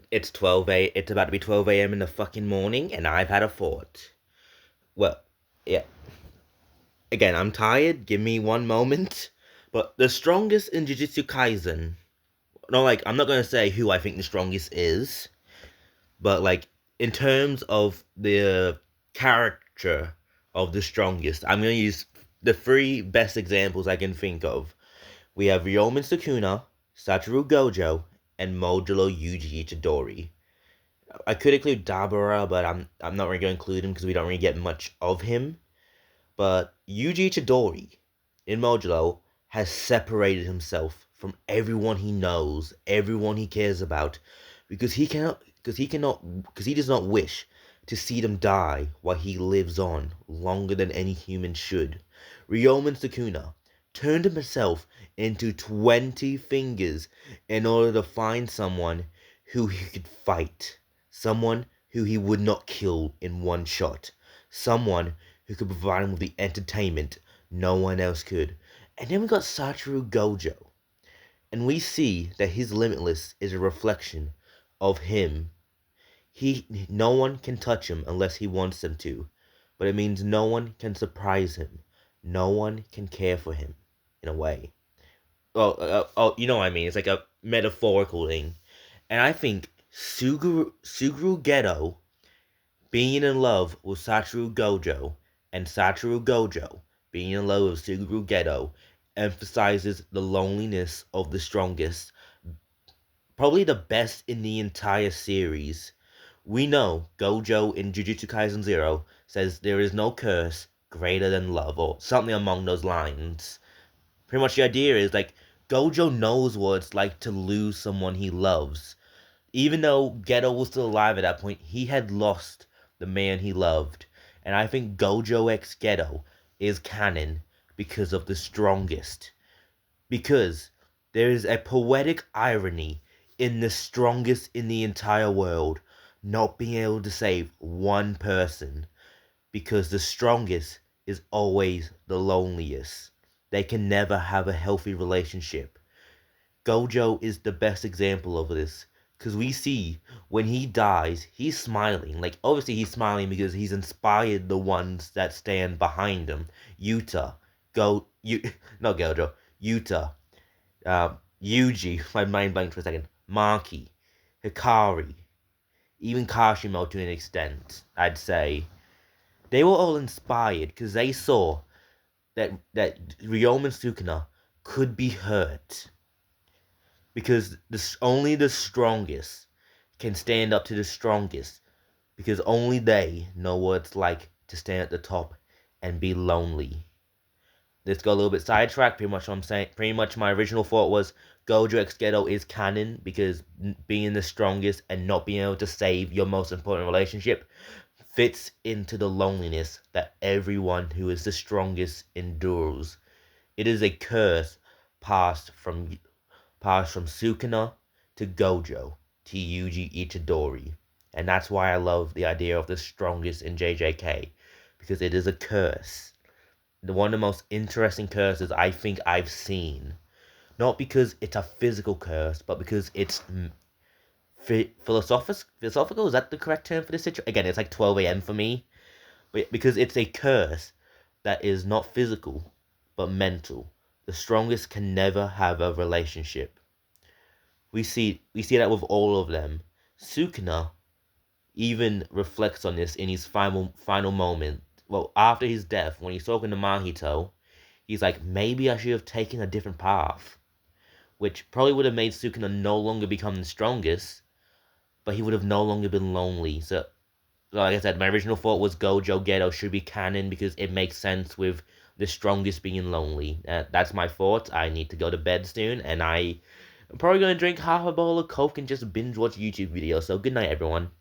It's about to be 12 a.m. in the fucking morning, and I've had a thought. Well, yeah. Again, I'm tired. Give me one moment. But the strongest in Jujutsu Kaisen. No, like, I'm not gonna say who I think the strongest is, but like, in terms of the character of the strongest, I'm gonna use the three best examples I can think of. We have Ryomen Sukuna, Satoru Gojo, and Modulo Yuji Itadori. I could include Dabura, but I'm not really going to include him because we don't really get much of him. But Yuji Chidori in Modulo has separated himself from everyone he knows, everyone he cares about, because he does not wish to see them die while he lives on longer than any human should. Ryomen Sukuna turned himself into 20 fingers in order to find someone who he could fight, someone who he would not kill in one shot, someone who could provide him with the entertainment no one else could. And then we got Satoru Gojo. And we see that his limitless is a reflection of him. No one can touch him unless he wants them to. But it means no one can surprise him. No one can care for him, in a way. You know what I mean. It's like a metaphorical thing. And I think Suguru Geto being in love with Satoru Gojo and Satoru Gojo being in love with Suguru Geto emphasizes the loneliness of the strongest. Probably the best in the entire series. We know Gojo in Jujutsu Kaisen Zero says there is no curse greater than love, or something along those lines. Pretty much the idea is like Gojo knows what it's like to lose someone he loves. Even though Geto was still alive at that point, he had lost the man he loved. And I think Gojo X Geto is canon because of the strongest. Because there is a poetic irony in the strongest in the entire world not being able to save one person. Because the strongest is always the loneliest. They can never have a healthy relationship. Gojo is the best example of this. Because we see when he dies, he's smiling. Like, obviously, he's smiling because he's inspired the ones that stand behind him. Yuta, not Gojo, Yuta, Yuji, my mind blanked for a second, Maki, Hikari, even Kashimo to an extent, I'd say. They were all inspired because they saw that Ryomen Sukuna could be hurt because only the strongest can stand up to the strongest because only they know what it's like to stand at the top and be lonely. Let's go a little bit sidetracked. Pretty much my original thought was Gojo X Geto is canon because being the strongest and not being able to save your most important relationship fits into the loneliness that everyone who is the strongest endures. It is a curse passed from Sukuna to Gojo to Yuji Itadori. And that's why I love the idea of the strongest in JJK. Because it is a curse. One of the most interesting curses I think I've seen. Not because it's a physical curse, but because it's philosophical. Is that the correct term for this situation? Again, it's like 12 a.m. for me. But because it's a curse that is not physical, but mental. The strongest can never have a relationship. We see that with all of them. Sukuna even reflects on this in his final moment. Well, after his death, when he's talking to Mahito, he's like, maybe I should have taken a different path. Which probably would have made Sukuna no longer become the strongest, but he would have no longer been lonely. So like I said, my original thought was Gojo Geto should be canon because it makes sense with the strongest being lonely. That's my thoughts. I need to go to bed soon, and I'm probably going to drink half a bowl of Coke and just binge watch YouTube videos. So good night, everyone.